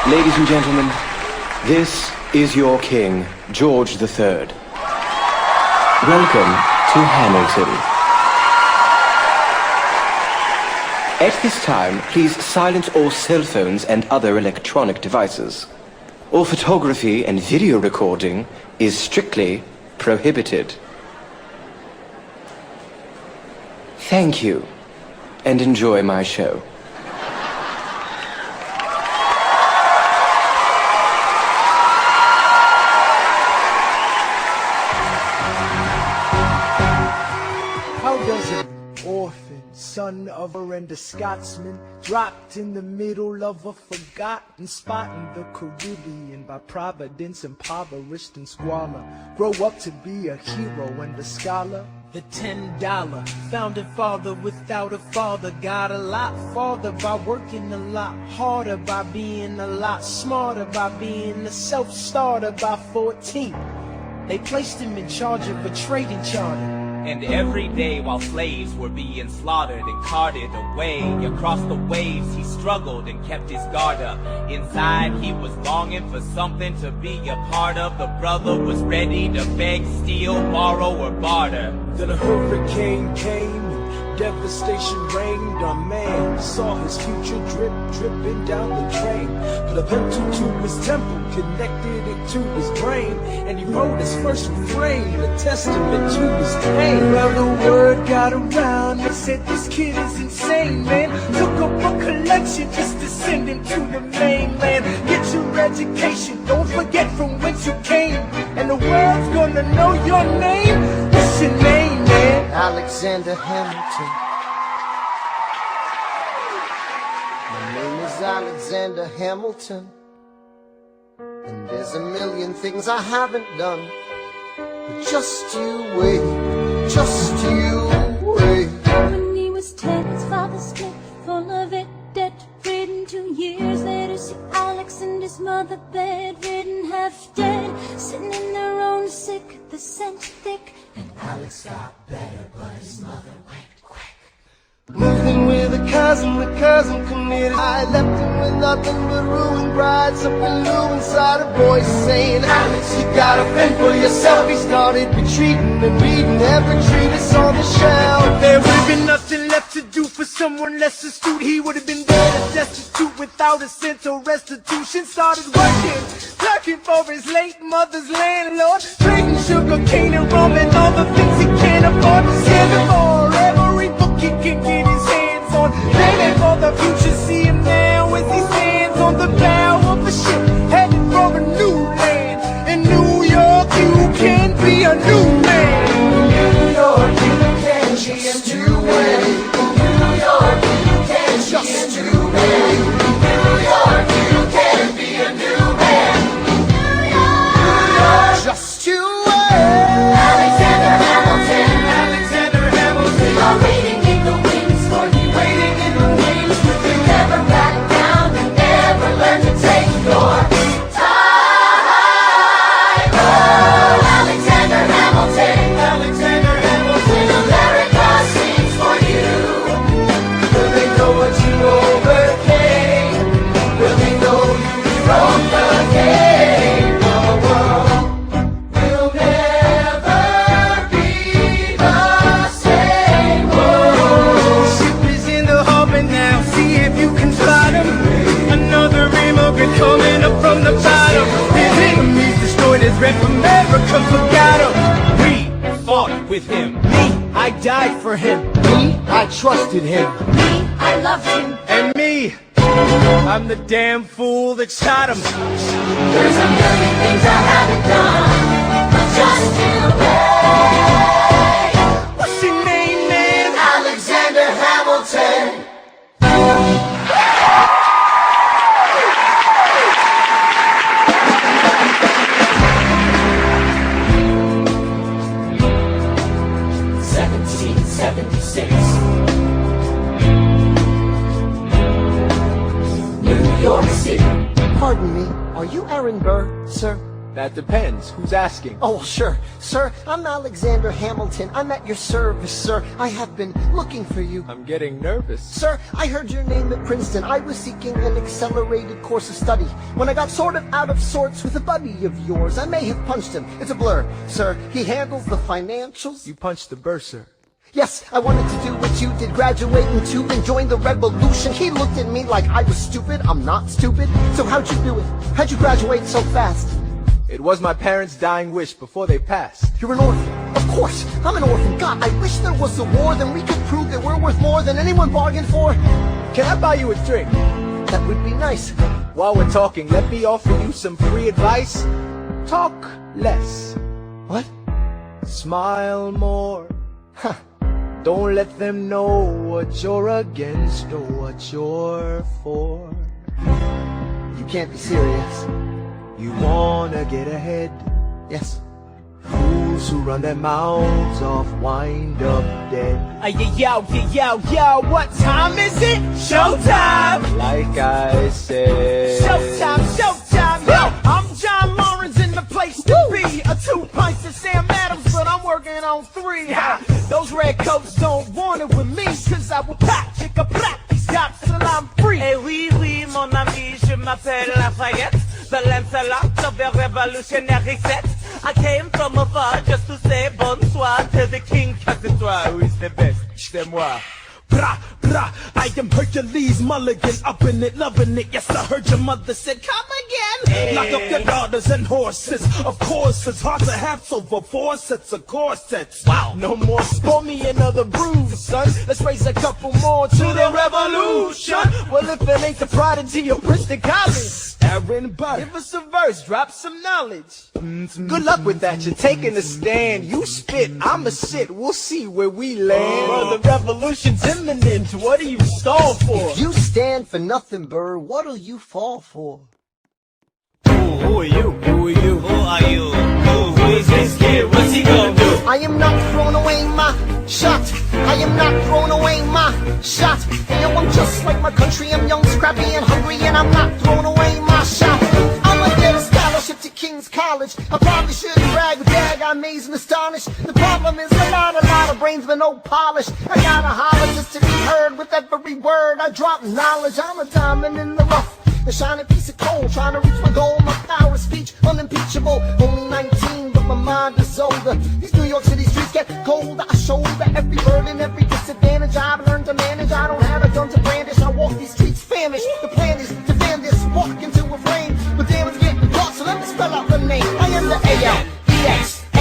Ladies and gentlemen, this is your king, George III. Welcome to Hamilton. At this time, please silence all cell phones and other electronic devices. All photography and video recording is strictly prohibited. Thank you, and enjoy my show. How does an orphan, son of a and a Scotsman, dropped in the middle of a forgotten spot in the Caribbean by providence, impoverished and squalor, grow up to be a hero and a scholar? The $10 founding father without a father got a lot farther by working a lot harder, by being a lot smarter, by being a self-starter. By 14, they placed him in charge of a trading charter. And every day while slaves were being slaughtered and carted away across the waves, he struggled and kept his guard up. Inside he was longing for something to be a part of. The brother was ready to beg, steal, borrow, or barter. Then a hurricane came and devastation reigned. Our man saw his future dripping down the drain. Put a pencil to his temple, connected it to his brain, and he wrote his first refrain, a testament to his pain. Well, the word got around, they said this kid is insane, man. Took up a collection just to send him to the mainland. Get your education, don't forget from whence you came, and the world's gonna know your name. What's your name, man? Alexander Hamilton. My name is Alexander Hamilton, and there's a million things I haven't done. But just you wait, just you wait. When he was 10, his father's dead, full of it, debt-ridden. 2 years later, see Alex and his mother bedridden, half dead, sitting in their own sick, the scent thick. And Alex got better, but his mother went quick. Moved in with a cousin, the cousin committed. I left him with nothing but ruined pride. Something new inside a voice saying, Alex, you gotta fend for yourself. He started retreating and reading every treatise on the shelf. There would've been nothing left to do for someone less astute. He would've been dead and destitute without a cent or restitution. Started working, clerking for his late mother's landlord, trading sugar cane and rum and all the things he can't afford. Saving for every book he can get his hands on, planning for the future. See him now as he stands on the bow of a ship, headed for a new land. In New York, you can be a new man. New York, you can be a new way. New York, you can just be a new man. New York, you can be a new man. New York, just you wait. Alexander Hamilton, Alexander Hamilton, you're waiting in the wings for you. waiting in the wings with You you. never back down, you never learn to take your time. Oh, Alexander Hamilton, Alexander Hamilton, America sings for you. will they know what you overcame? Will they know you broke the game? The world will never be the same. Oh, Ship is in the harbor now, see if you can spot him. Another immigrant coming up from the bottom. His enemies destroyed his rep, America forgot him. We fought with him. Me, I died for him. me, I trusted him. Me, I loved him. And me, I'm the damn fool that shot him. There's a million things I haven't done, but just you wait. What's your name, man? Alexander Hamilton. New York City. Pardon me, are you Aaron Burr, sir? That depends. Who's asking? Oh, sure. Sir, I'm Alexander Hamilton. I'm at your service, sir. I have been looking for you. I'm getting nervous. Sir, I heard your name at Princeton. I was seeking an accelerated course of study. When I got sort of out of sorts with a buddy of yours, I may have punched him. It's a blur. Sir, he handles the financials. You punched the Burr Sir. Yes, I wanted to do what you did, graduating too and join the revolution. He looked at me like I was stupid. I'm not stupid. So how'd you do it? How'd you graduate so fast? It was my parents' dying wish before they passed. You're an orphan. Of course, I'm an orphan. God, I wish there was a war, then we could prove that we're worth more than anyone bargained for. Can I buy you a drink? That would be nice. While we're talking, let me offer you some free advice. Talk less. What? Smile more. Huh. Don't let them know what you're against or what you're for. You can't be serious. You wanna get ahead. Yes. Fools who run their mouths off wind up dead. Yo, what time is it? Showtime! Like I said. Showtime! Yo, I'm John Lawrence in the place to be. A 2 pints of Sam Adams, but I'm working on 3. Ha! Those red coats don't want it with me, cause I will pop, pick a plot, these cops till I'm free. Eh oui, mon ami, je m'appelle Lafayette, the Lancelot of the revolutionary set. I came from afar just to say bonsoir to the king. Casse-toi, who is the best? C'est moi. Brah, brah, I am Hercules Mulligan, up in it, loving it. Yes, I heard your mother said, come again. Lock up your daughters and horses. Of course, it's hard to have so for 4 sets of corsets. Wow. No more pour me another brew, son. Let's raise a couple more to the revolution. Well, if it ain't the prodigy of Princeton College, Aaron Burr, Give us a verse, drop some knowledge. good luck with that. You're taking a stand. You spit, I'ma sit. We'll see where we land. Well, the revolution's imminent. What are you stalled for? If you stand for nothing, Burr, what'll you fall for? Who are you? Who are you? Who are you? Who is this kid? What's he gonna do? I am not throwing away my shot. I am not throwing away my shot. You know, I'm just like my country. I'm young, scrappy, and hungry, and I'm not throwing away my shot. I'ma get a scholarship to King's College. I probably shouldn't brag, but dag, I'm amazed and astonished. The problem is a lot of brains, but no polish. I gotta holler just to be heard with every word. I drop knowledge. I'm a diamond in the rough, a shining piece of coal, trying to reach my goal. My power of speech, unimpeachable. Only 19, but my mind is older. These New York City streets get colder. I shoulder every burden, every disadvantage. I've learned to manage. I don't have a gun to brandish. I walk these streets famished. The plan is to fan this, walk into a flame. But damn, it's getting dark, so let me spell out the name. I am the A-L-E-X-A-N-D-E-R.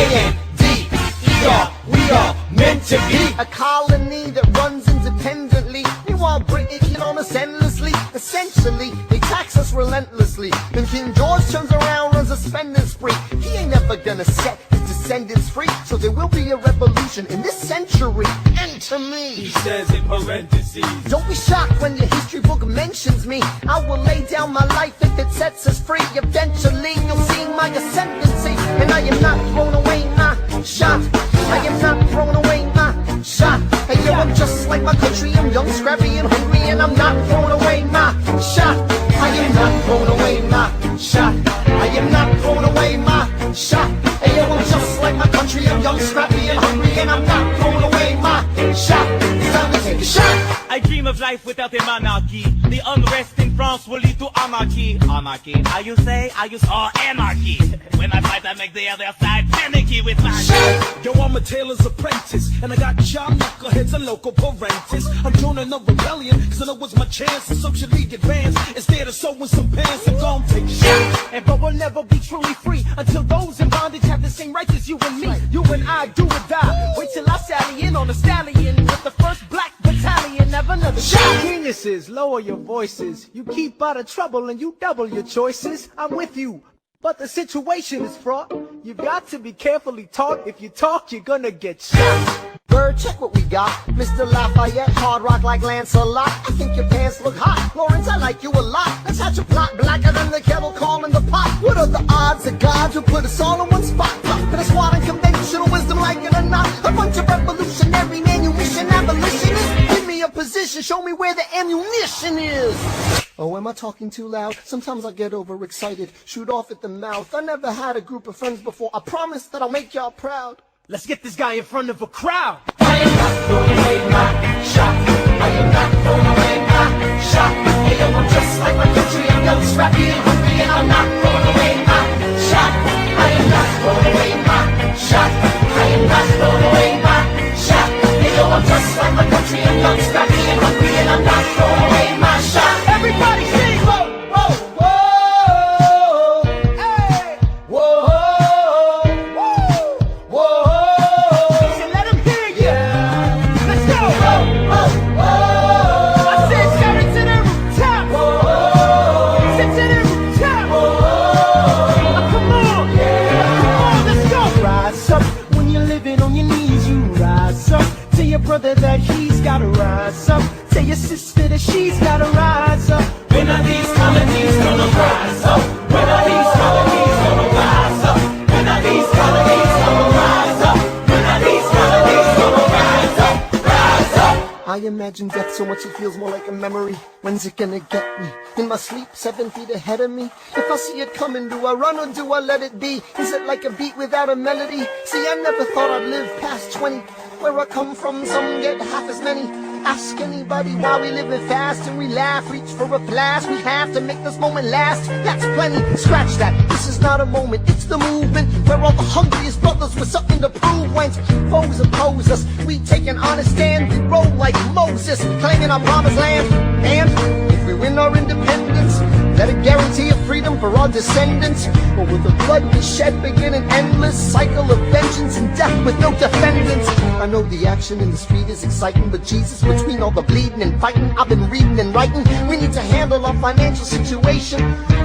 We are meant to be a colony that runs independently. Meanwhile, Britain can on us endlessly. Essentially, they tax us relentlessly. Then King George turns around, runs a spending spree. He ain't never gonna set his descendants free. So there will be a revolution in this century. Enter me. He says in parentheses. Don't be shocked when your history book mentions me. I will lay down my life if it sets us free. Eventually, you'll see my ascendancy. And I am not throwing away my shot. I am not throwing away my shot. Hey, yo, I'm just like my country. I'm young, scrappy, and hungry, and I'm not throwing away my shot. I am not throwing away my shot. I am not throwing away my shot. Hey, yo, I'm just like my country. I'm young, scrappy, and hungry, and I'm not throwing away my shot. It's time to take a shot. I dream of life without a monarchy. The unrest in France will lead to anarchy. Anarchy, how you say? I use anarchy. When I fight, I make the other side panicky with my shit. Yo, I'm a tailor's apprentice, and I got job knuckleheads and local parentes. I'm joining a rebellion, cause I know it's my chance to socially advance. Instead of sewing some pants, I'm gon' take a shot. And but we'll never be truly free until those in bondage have the same rights as you and me. You and I do or die. Wait till I sally in on a stallion with the first black battalion. Have another shot. Geniuses, lower your voices. You keep out of trouble and you double your choices. I'm with you, but the situation is fraught. You've got to be carefully taught. If you talk, you're gonna get shot. Bird, check what we got. Mr. Lafayette, hard rock like Lancelot. I think your pants look hot. Lawrence, I like you a lot. Let's hatch a plot blacker than the kettle calling the pot. What are the odds that God will put us all in one spot? But a squad of conventional wisdom, like it or not. A bunch of revolutionary manumission abolitionists. Give me a position, show me where the ammunition is. Oh, am I talking too loud? Sometimes I get overexcited, shoot off at the mouth. I never had a group of friends before. I promise that I'll make y'all proud. Let's get this guy in front of a crowd. I am not throwing away my shot. I am not throwing away my shot. Hey, yo, I'm just like my country. I'm young, scrappy, and hungry, and I'm not throwing away my shot. I am not throwing away my shot. I am not throwing away my shot. Hey, yo, I'm just like my country. I'm young, scrappy, and hungry, and I'm not throwing away my shot. Everybody sing! Whoa, whoa, Whoa, hey, whoa, whoa, whoa. so let him hear you. Yeah. Let's go! Whoa, whoa. I said shout it to the rooftop. Sit to the rooftop. Oh, come on. Come on, let's go. Rise up when you're living on your knees. You rise up. Tell your brother that he's gotta rise up. Tell your sister that she's gotta rise up. When are these colonies gonna rise up? When are these colonies gonna rise up? When are these colonies gonna rise up? When are these colonies gonna rise up? Rise up! I imagine death so much it feels more like a memory. When's it gonna get me? In my sleep, 7 feet ahead of me. If I see it coming, do I run or do I let it be? Is it like a beat without a melody? See, I never thought I'd live past 20. Where I come from, some get half as many. Ask anybody why we living fast and we laugh, reach for a blast. We have to make this moment last. That's plenty. Scratch that. This is not a moment, it's the movement where all the hungriest brothers with something to prove. When foes oppose us, we take an honest stand. We roll like Moses, claiming our promised land. And if we win our independence, that a guarantee of freedom for our descendants. Or will the blood we shed begin an endless cycle of vengeance and death with no defendants? I know the action in the street is exciting, but Jesus, between all the bleeding and fighting, I've been reading and writing. We need to handle our financial situation.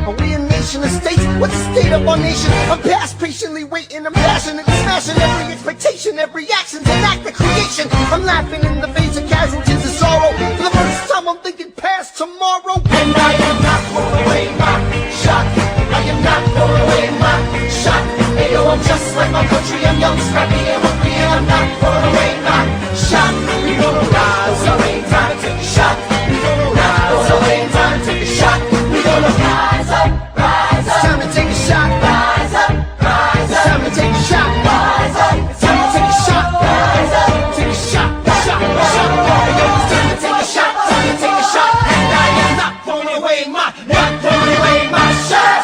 Are we a nation of states? What's the state of our nation? I'm past patiently waiting, I'm passionate, smashing every expectation, every action's an act of creation. I'm laughing in the face of casualties of sorrow. For the first time I'm thinking past tomorrow. And I am not throwing away my shot. I am not throwing away my shot. Hey, yo, I'm just like my country. I'm young, scrappy, and hungry, and I'm not throwing away my shot. We gonna rise up, ain't time to take a shot. We gonna rise up, ain't time to take a shot. We gonna rise up, rise up. It's time to take a shot. Rise up, rise It's up. time to take a shot. Rise up, It's time to take a shot. rise up. Take a shot. Shot. Shot. It's time to take a shot, time to take a shot. And I am not throwing away my shot.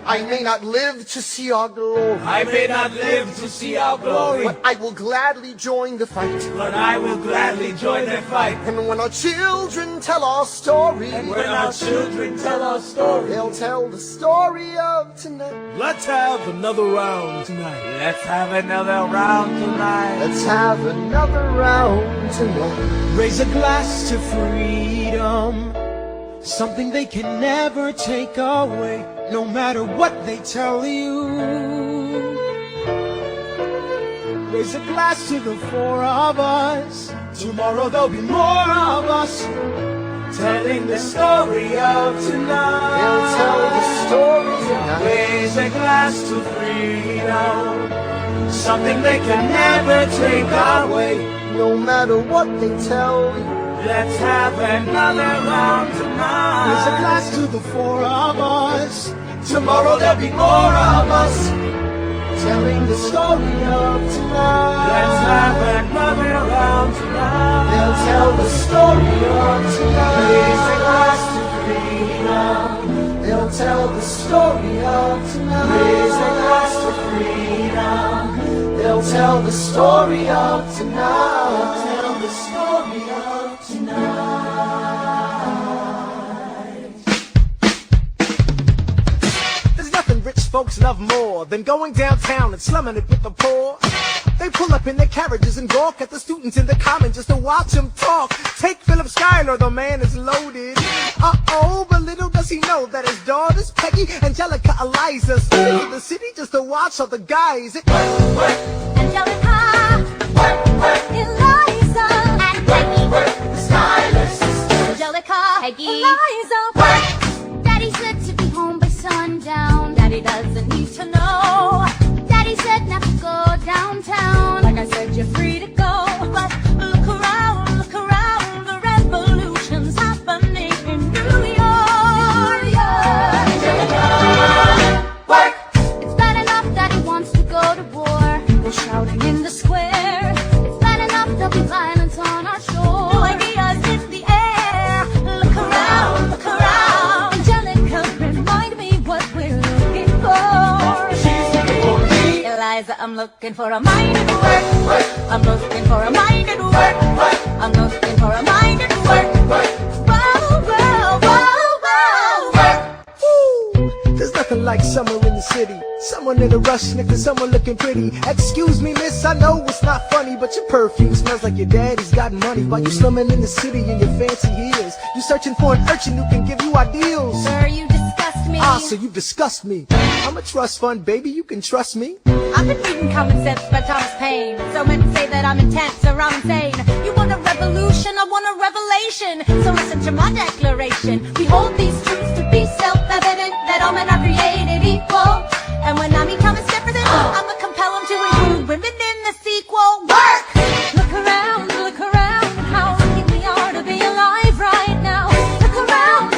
I may not live to see our glory, I may not live to see our glory, but I will gladly join the fight. but I will gladly join the fight. And when our children tell our story, When our children tell our story, they'll tell the story of tonight. let's have another round tonight. Let's have another round tonight. Let's have another round tonight. Raise a glass to freedom, something they can never take away, no matter what they tell you. Raise a glass to the four of us. Tomorrow there'll be more of us, telling the story of tonight. They'll tell the story tonight. Raise a glass to freedom, something they can never take away. No matter what they tell you. Let's have another round tonight. Raise a glass to the four of us. Tomorrow there'll be more of us, Telling the story of tonight. let's have another round tonight. They'll tell the story of tonight. Raise a glass to freedom. They'll tell the story of tonight. Raise a glass to freedom. They'll tell the story of tonight. Tell the story of tonight. There's nothing rich folks love more than going downtown and slumming it with the poor. They pull up in their carriages and gawk at the students in the common just to watch them talk. Take Philip Schuyler, the man is loaded. Uh-oh, but little does he know that his daughters, Peggy, Angelica, Eliza, stay in the city just to watch all the guys. Angelica, Eliza, and Peggy, The Schuyler Sistsrs. Angelica, Peggy, Eliza. Daddy said to be home by sundown. Daddy doesn't need to know. Daddy said never go downtown. Like I said, you're free to go. But look around, the revolution's happening in New York. Work. It's bad enough that he wants to go to war. We're shouting in the square. It's bad enough there'll be violence on our shore. New ideas in the air. Look around, Angelica, remind me what we're looking for. Eliza, I'm looking for a mind at work. I'm looking for a mind at work. I'm looking for a mind at work. Woo! There's nothing like summer in the city. Someone in a rush, next to someone looking pretty. Excuse me, miss, I know it's not funny, but your perfume smells like your daddy's got money. While you slumming in the city in your fancy heels, you searching for an urchin who can give you ideals. Sir, you disgust me. Ah, so you disgust me. I'm a trust fund, baby, you can trust me. I've been reading Common Sense by Thomas Paine. So men say that I'm intense or I'm insane. You want a revolution, I want a revelation. So listen to my declaration. We hold these truths to be self-evident, that all men are created equal. And when I mean Thomas Jefferson, I'ma compel him to include women in the sequel. Work! Look around, how lucky we are to be alive right now. Look around,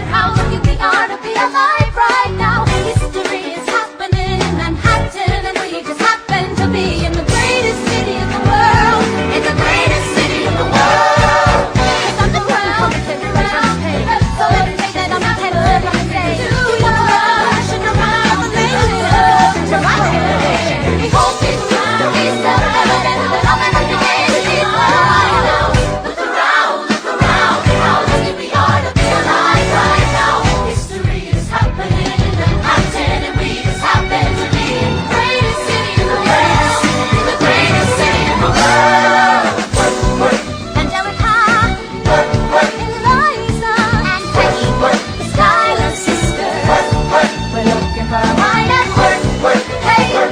how lucky we are to be alive right now. History is happening in Manhattan, and we just happen to be in the greatest city in the world. In the greatest city in the world. 'Cause I'm the crown, so let me say that I'm not headed, I'm gonna say, we want a revolution, a revelation. To my generation, we hold these truths to be self-evident, that all men are created equal. Look around, how lucky we are to be alive right now. History is happening in Manhattan, and we just happen to be in the greatest city in the world. In the greatest city in the world. Angelica, Eliza, and Peggy, the Schuyler Sistsrs. We're looking for a mind at work. Hey, in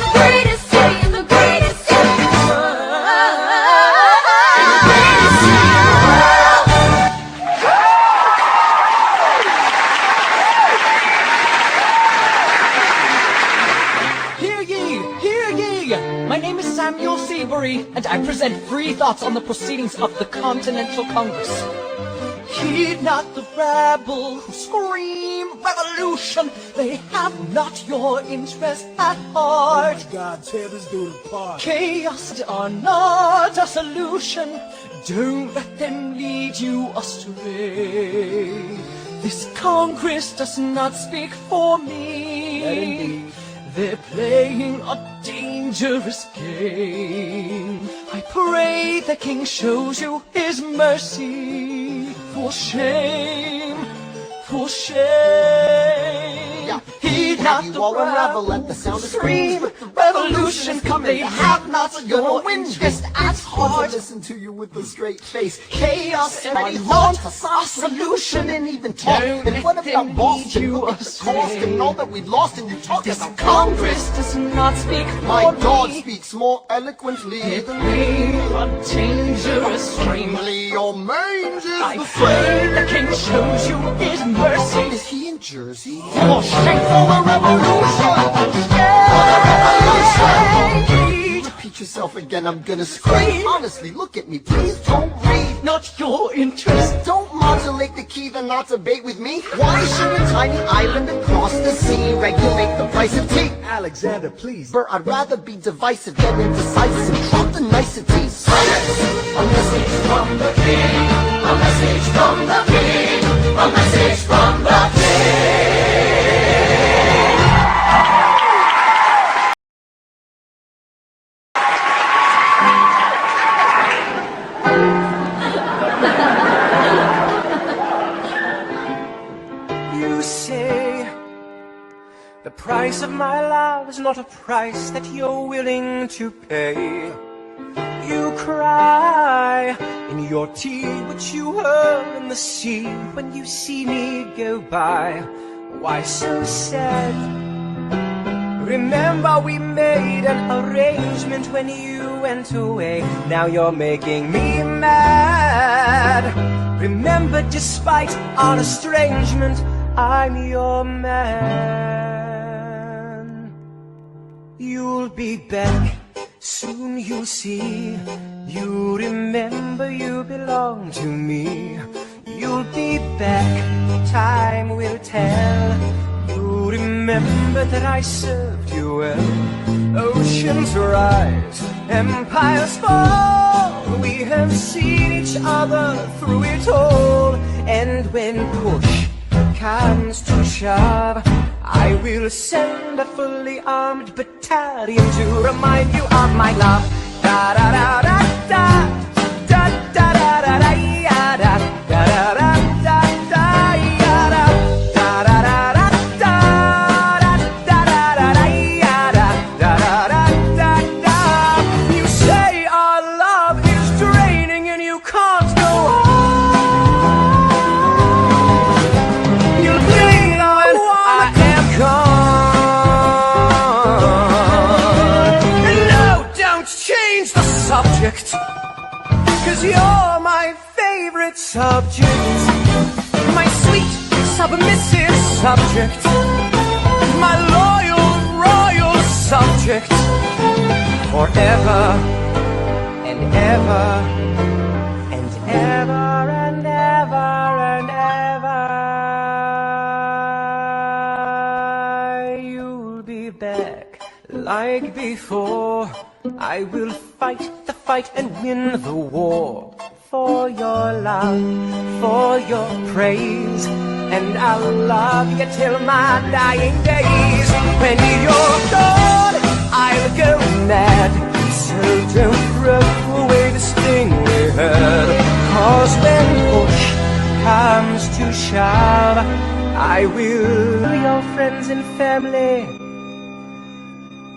the greatest city, in the greatest city in the Hear ye! My name is Samuel Seabury, and I present free thoughts on the proceedings of the Continental Congress. Heed not the rabble who scream revolution. They have not your interest at heart. God, tear this dude apart. Chaos are not a solution. Don't let them lead you astray. This Congress does not speak for me. They're playing a dangerous game. I pray the King shows you his mercy. For shame, for shame. Heed not the all unravel rabble at the sound of scream. Revolution coming. They have not your interest at heart. Listen to you with a straight face. Chaos and Many thought want a solution. and even talk. Don't And what let about them Boston? lead you Look at the astray. cost and all that we've lost, and you talk This about Congress does not speak for My God me. speaks more eloquently It than may a dangerous stream. Namely, your mange is I the pray the King shows you his mercy. Is he in Jersey? For shame, for the revolution. Repeat yourself again, I'm gonna scream. Honestly, look at me, please don't read. Not your interest. Don't modulate the key, then not debate with me. Why should a tiny island across the sea regulate the price of tea? Alexander, please. Burr, I'd rather be divisive than indecisive. Drop the niceties. A message from the king. A message from the king. A message from the king. You say the price of my love is not a price that you're willing to pay. You cry in your tea, which you hurl in the sea when you see me go by. Why so sad? Remember we made an arrangement when you went away. Now you're making me mad. Remember, despite our estrangement, I'm your man. You'll be back, soon you'll see. You remember you belong to me. You'll be back, time will tell. You remember that I served you well. Oceans rise, empires fall. We have seen each other through it all. And when push comes to shove, I will send a fully armed battalion to remind you of my love. Da da da da da da da da da da da da da da. Cause you're my favorite subject, my sweet, submissive subject, my loyal, royal subject, forever and ever and ever and ever and ever. You'll be back like before. I will fight the fight and win the war for your love, for your praise, and I'll love you till my dying days. When you're gone, I'll go mad, so don't throw away the sting we had. Cause when push comes to shove, I will tell your friends and family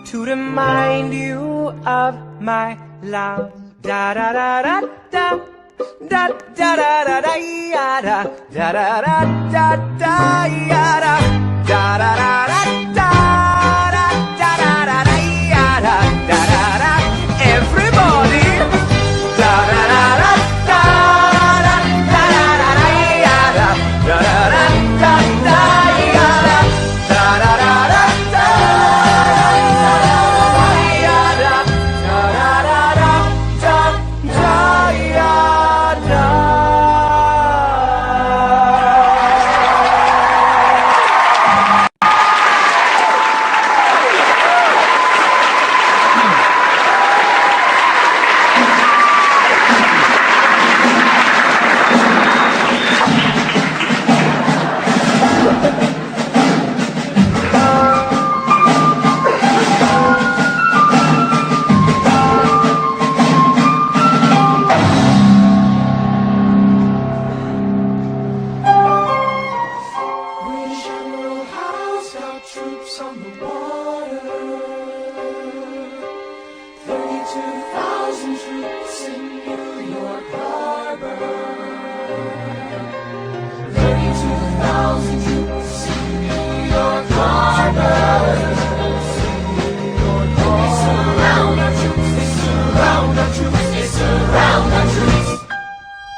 to remind you of my love. Da da da da da da da da da da da da da da da da da da da. Everybody. Da da da da da da da da da da da da.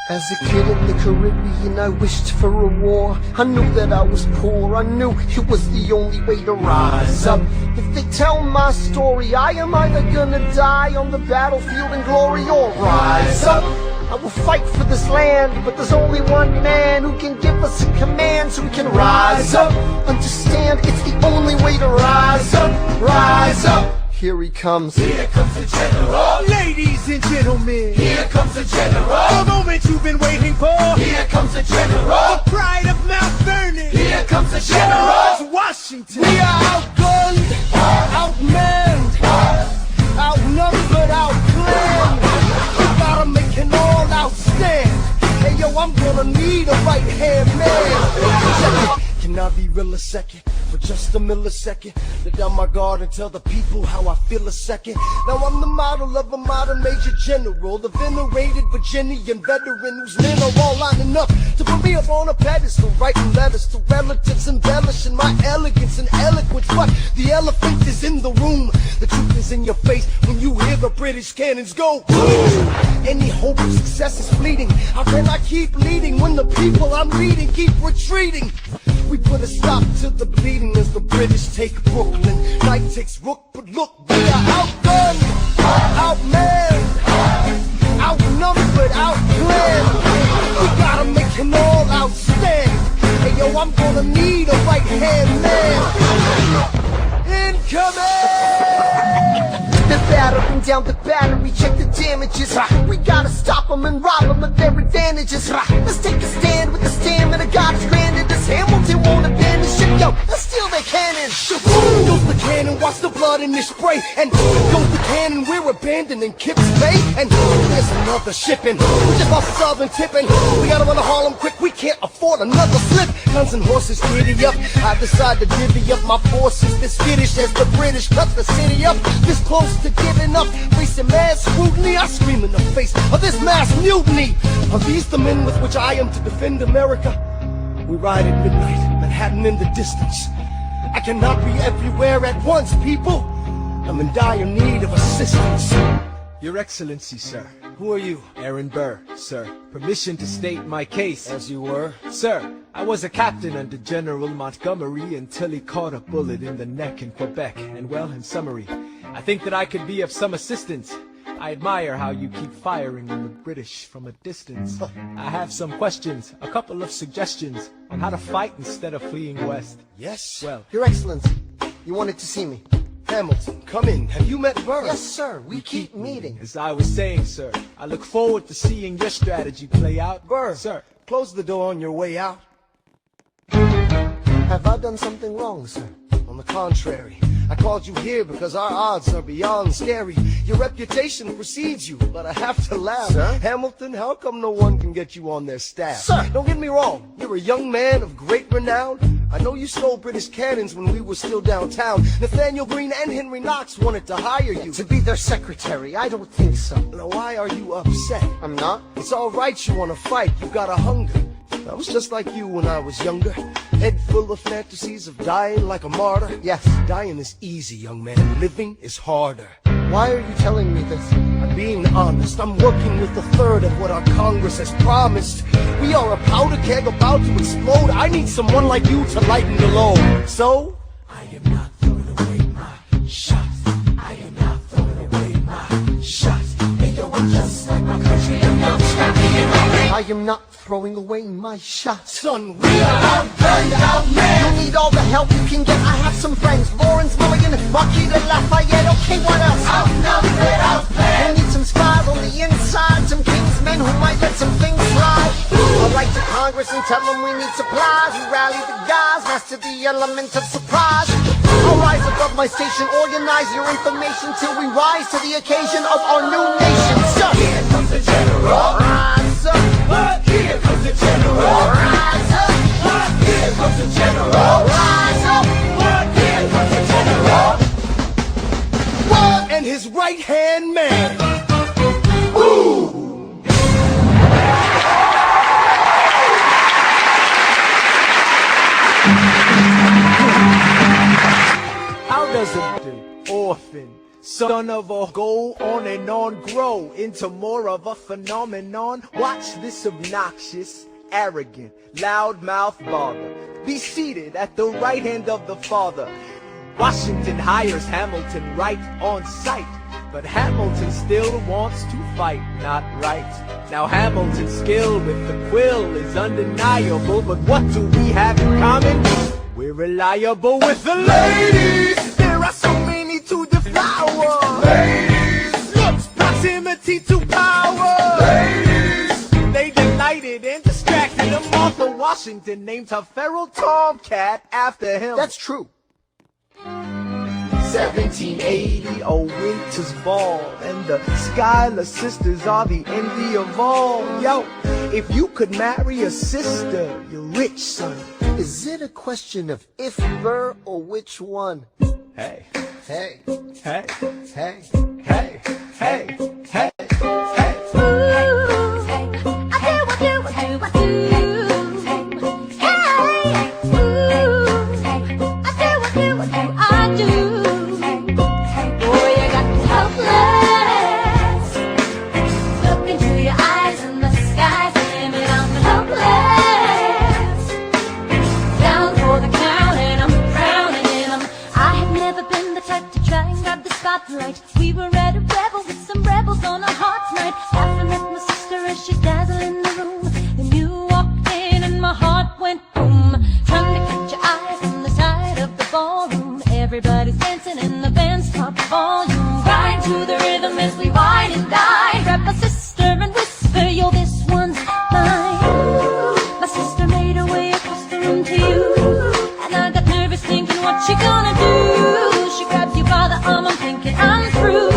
As a kid in the Caribbean, I wished for a war. I knew that I was poor, I knew it was the only way to rise up. If they tell my story, I am either gonna die on the battlefield in glory or rise up. I will fight for this land, but there's only one man who can give us a command so we can rise up. Understand, it's the only way to rise up, rise up. Here he comes. Here comes the general. Ladies and gentlemen, Here comes the general. the moment you've been waiting for. Here comes the general. The pride of Mount Vernon. Here comes the general. George Washington. We are outgunned, outmanned, outnumbered, outplanned. We gotta make an all-out stand. Hey yo, I'm gonna need a right-hand man. Can I be real a second? For just a millisecond, let down my guard and tell the people how I feel a second. Now I'm the model of a modern major general, the venerated Virginian veteran whose men are all lining up to put me up on a pedestal, writing letters to relatives, embellishing my elegance and eloquence. But the elephant is in the room, the truth is in your face when you hear the British cannons go boom. Any hope of success is fleeting. How can I keep leading when the people I'm leading keep retreating? We put a stop to the bleeding as the British take Brooklyn. Night takes Rook, but look, we are outgunned, outmanned, outnumbered, outplanned. We gotta make them all outstand. Hey yo, I'm gonna need a right-hand man. Incoming! They're battering down the battery, check the damages. We gotta stop them and rob them of their advantages. Let's take a stand with the stamina God has granted us. Hamilton won't abandon ship, yo, let's steal their cannon. Goes the cannon, watch the blood in this spray. And goes the cannon, we're abandoning Kips Bay. And there's another shipping, we just lost a sub and tipping. We gotta run to Harlem quick, we can't afford another slip. Guns and horses giddy up, I decide to divvy up my forces. This skittish as the British cut the city up. This close to giving up, facing mass scrutiny. I scream in the face of this mass mutiny. Are these the men with which I am to defend America? We ride at midnight, Manhattan in the distance. I cannot be everywhere at once, people. I'm in dire need of assistance. Your Excellency, sir. Who are you? Aaron Burr, sir. Permission to state my case. As you were? Sir, I was a captain under General Montgomery until he caught a bullet in the neck in Quebec. And well, in summary, I think that I could be of some assistance. I admire how you keep firing on the British from a distance. I have some questions, a couple of suggestions on how to fight instead of fleeing west. Yes? Well, Your Excellency, you wanted to see me. Hamilton, come in. Have you met Burr? Yes, sir. We keep meeting. as I was saying, sir, I look forward to seeing your strategy play out. Burr, Sir, close the door on your way out. Have I done something wrong, sir? On the contrary, I called you here because our odds are beyond scary. Your reputation precedes you, but I have to laugh. Sir? Hamilton, how come no one can get you on their staff? Sir! Don't get me wrong, you're a young man of great renown. I know you stole British cannons when we were still downtown. Nathaniel Greene and Henry Knox wanted to hire you to be their secretary. I don't think so. Now why are you upset? I'm not. It's all right you want to fight, you got a hunger. I was just like you when I was younger, head full of fantasies of dying like a martyr. Yes, dying is easy, young man. Living is harder. Why are you telling me this? I'm being honest. I'm working with a third of what our Congress has promised. We are a powder keg about to explode. I need someone like you to lighten the load. So, I am not throwing away my shot. I am not throwing away my shot. Hey, yo, I'm just like my country. I'm not scrappy and hungry. I am not throwing away my shot. Son, we are outgunned, outmanned. You need all the help you can get. I have some friends, Lawrence Mulligan, Marquis de Lafayette. Okay, what else? Outnumbered, outplanned. You need some spies on the inside, some kingsmen who might let some things slide. I'll write to Congress and tell them we need supplies. We rally the guys, master the element of surprise. I'll rise above my station, organize your information till we rise to the occasion of our new nation. So, here comes the general. Rise up. Here comes the general. Rise up. Here comes the general. Rise up. Here comes the general. And his right-hand man. Ooh. how does an orphan, son of a go on and on grow into more of a phenomenon? Watch this obnoxious, arrogant, loudmouth bother be seated at the right hand of the father. Washington hires Hamilton right on sight, but Hamilton still wants to fight, not right. Now Hamilton's skill with the quill is undeniable, but what do we have in common? We're reliable with the ladies. There are so many to devour. Ladies. Looks, proximity to power. Ladies. They delighted and distracted him. Martha Washington named her feral tomcat after him. That's true. 1780, a winter's ball, and the Schuyler sisters are the envy of all. Yo, if you could marry a sister, you're rich, son. Is it a question of if, Burr, or which one? Hey, Hey, hey, hey. hey, hey, hey, hey. We were at a revel with some rebels on a hot night. After met my sister as she dazzled in the room, and you walked in and my heart went boom. Trying to catch your eye from the side of the ballroom. Everybody's dancing and the band's top volume. Grind to the rhythm as we wine and dine. Grab my sister and whisper, yo, this one's mine. My sister made her way across the room to you, and I got nervous thinking, what you gonna do? She grabbed you by the arm, I'm thinking I'm through.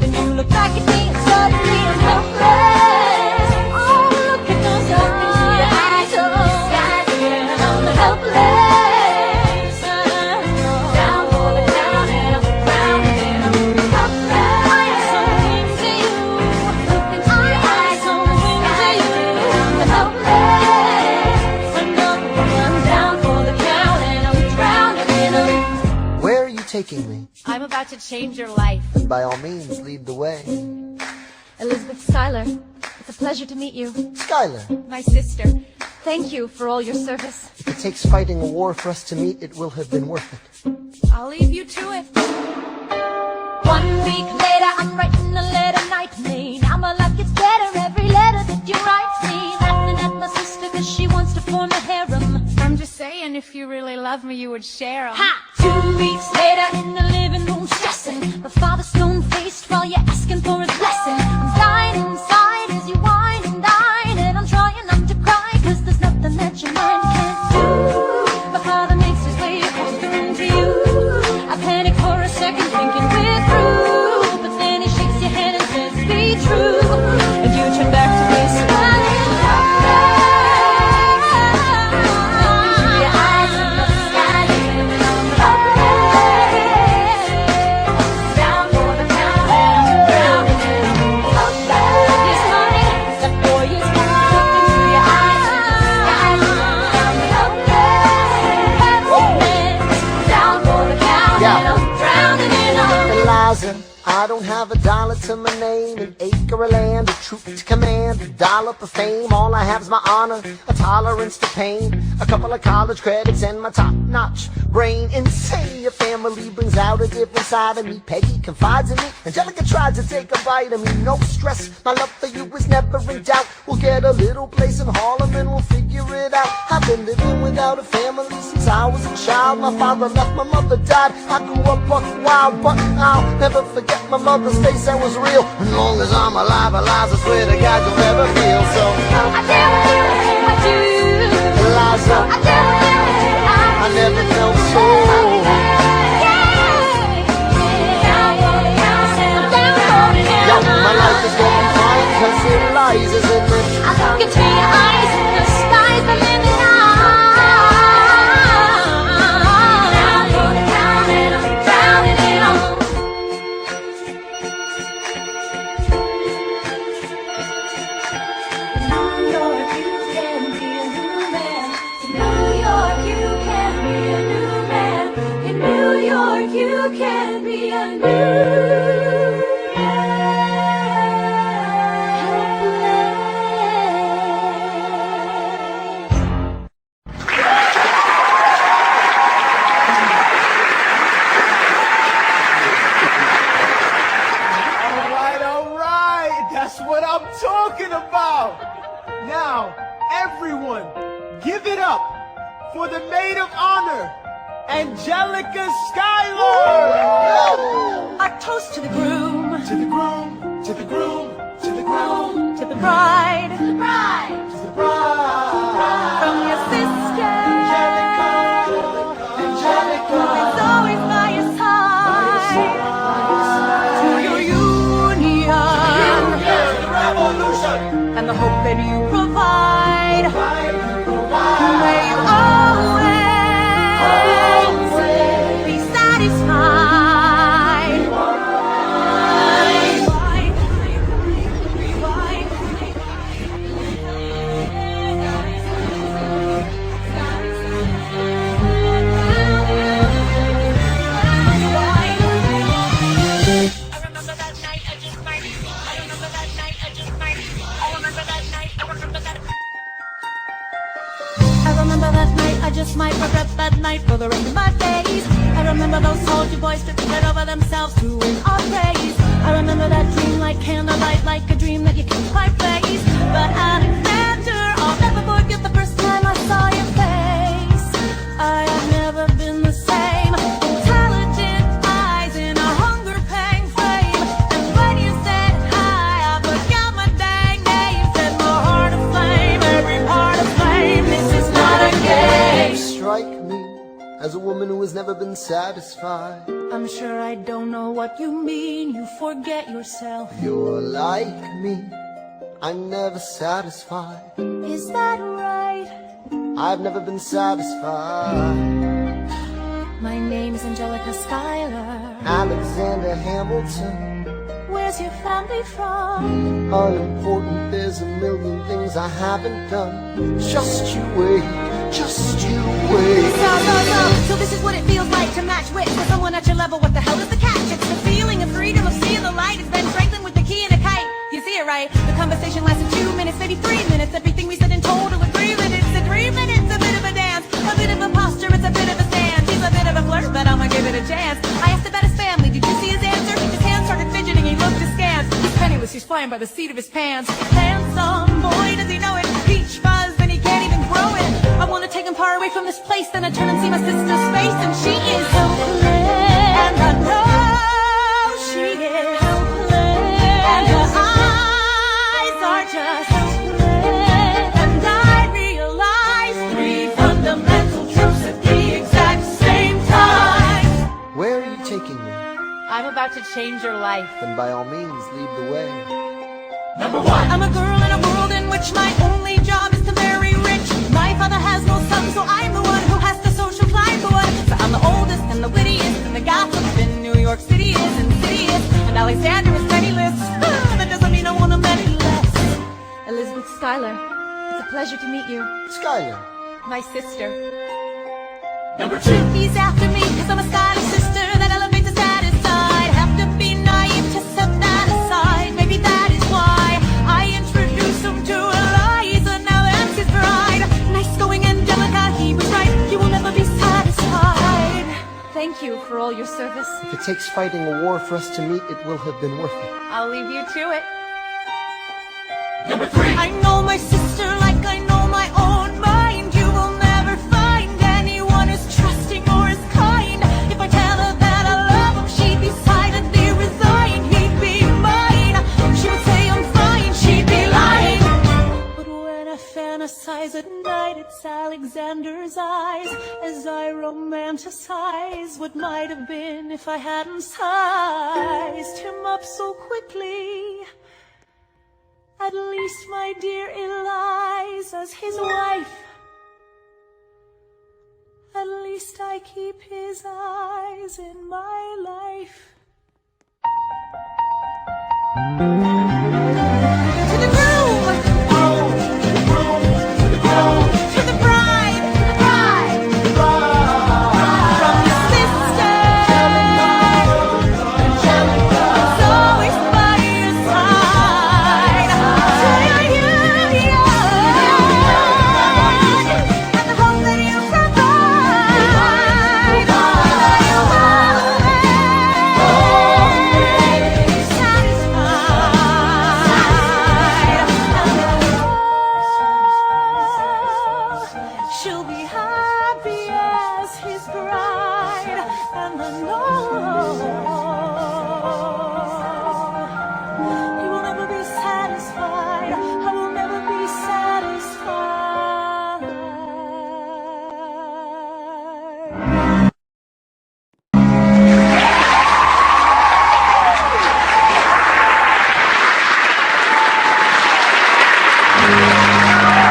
Then you look back at me and suddenly I'm helpless. Oh, look at those eyes, oh, yeah, I'm helpless. Down for the count and I'm drowning and I'm helpless. Eyes on into you, look into your eyes on into you. I'm helpless. I'm down for the count and I'm drowning and I'm. Where are you taking me? I'm about to change your life. And by all means, lead the way. Elizabeth Schuyler, it's a pleasure to meet you. Schuyler, My sister, thank you for all your service. if it takes fighting a war for us to meet, it will have been worth it. I'll leave you to it. 1 week later, I'm writing a letter nightly. Now my life gets better every letter that you write me. Laughing at my sister 'cause she wants to form a harem. I'm just saying, if you really love me, you would share 'em. Ha! 2 weeks later, in the living room stressing. My father's stone-faced while you're asking for his blessing. I'm dying inside as you whine and dine, and I'm trying not to cry 'cause there's nothing that your mind can't do. My father makes his way across the room to you. I panic for a second thinking we're through, but then he shakes your hand and says be true, and you turn back to me smiling. Your eyes in the sky, and I'm helpless. Down for the count and I'm drowning and I'm helpless. This morning, that boy is look into your eyes in the sky, and I'm helpless. Down for the count and I'm drowning and I'm. Eliza, I don't have a dollar to my name, an acre of land, a troop to command, a dollop of fame. All I have is my honor, a tolerance to pain, a couple of college credits and my top-notch brain. Insane, your family brings out a different side of me. Peggy confides in me, Angelica tried to take a bite of me. No stress, my love for you is never in doubt. We'll get a little place in Harlem and we'll figure it out. I've been living without a family since I was a child. My father left, my mother died. I grew up buck wild, but I'll never forget my mother's face, that was real. As long as I'm alive, Eliza, swear to God you'll never feel so. I do, Eliza, I never felt so. Yo, my life is going fine 'cause Eliza's in it. I look into your eyes and the sky's the limit. Down for the count and I'm drowning in all. New York, you can be a new man. In New York, you can be a new man. In New York, you can be a new man. All right, that's what I'm talking about. Now, everyone, give it up for the maid of honor, Angelica Schuyler. I toast to the groom, To the groom, to the groom, to the groom, to the bride, to the bride. from your sister, Angelica, who's always by your side, to your union, the revolution. and the hope that you provide. May you always much might regret that night for the rest of my days. I remember those soldier boys flipping it over themselves to win our praise. I remember that dream like candlelight, like a dream that you can't quite face. But Alexander, I'll never forget the first time I saw your face. I have never been the same. Intelligent eyes in a hunger pang frame. And when you said hi, I forgot my dang name. Set my heart aflame, every part aflame. This is not a game. You strike me as a woman who has never been satisfied. I'm sure I don't know what you mean. You forget yourself. You're like me, I'm never satisfied. Is that right? I've never been satisfied. My name's Angelica Schuyler. Alexander Hamilton, Where's your family from? unimportant, there's a million things I haven't done. Just you wait, just you wait. So this is what it feels like to match wits with someone at your level. What the hell is the catch? It's the feeling of freedom, of seeing the light. It's Ben Franklin with the key and a kite. You see it right? The conversation lasted 2 minutes, maybe 3 minutes. Everything we said in total agreement. It's a 3 minutes, a bit of a dance, a bit of a posture, it's a bit of a stand. He's a bit of a flirt, but I'ma give it a chance. I asked about his family, did you see his answer? His hands started fidgeting, he looked askance. He's penniless, he's flying by the seat of his pants. Handsome boy, does he know it? Peach fuzz, and he can't even grow it. I wanna take him far away from this place, then I turn and see my sister's face, and she is helpless. And I know she is helpless. And her eyes are just helpless. And I realize 3 fundamental truths at the exact same time. Where are you taking me? I'm about to change your life. Then by all means, lead the way. Number 1. I'm a girl in a world in which my only job is to marry rich. My father has no son, so I'm the one who has to social climb the one. So I'm the oldest and the wittiest and the gossip in New York City is insidious. And Alexander is penniless. That doesn't mean I want him any less. Elizabeth Schuyler, it's a pleasure to meet you. Schuyler. My sister. Number 2. He's after me because I'm a Schuyler sister that elevates the satisfied. Have to be naive to set that aside. Maybe that is why I introduced him to Eliza. Now that's his bride. Nice going, Angelica, he was right. You will never be satisfied. Thank you for all your service. If it takes fighting a war for us to meet, it will have been worth it. I'll leave you to it. Number 3. I know my sister like I know my own mind. You will never find anyone as trusting or as kind. If I tell her that I love him, she'd be silently resigned. He'd be mine. She would say I'm fine, she'd be lying. But when I fantasize at night, it's Alexander's eyes as I romanticize what might have been if I hadn't sized him up so quickly. At least, my dear Eliza's his wife. At least I keep his eyes in my life. To the groom! To the bride! From your sister! It's always by your side. To you, and the hope that you provide. Satisfied. She'll be happy as his bride, and I know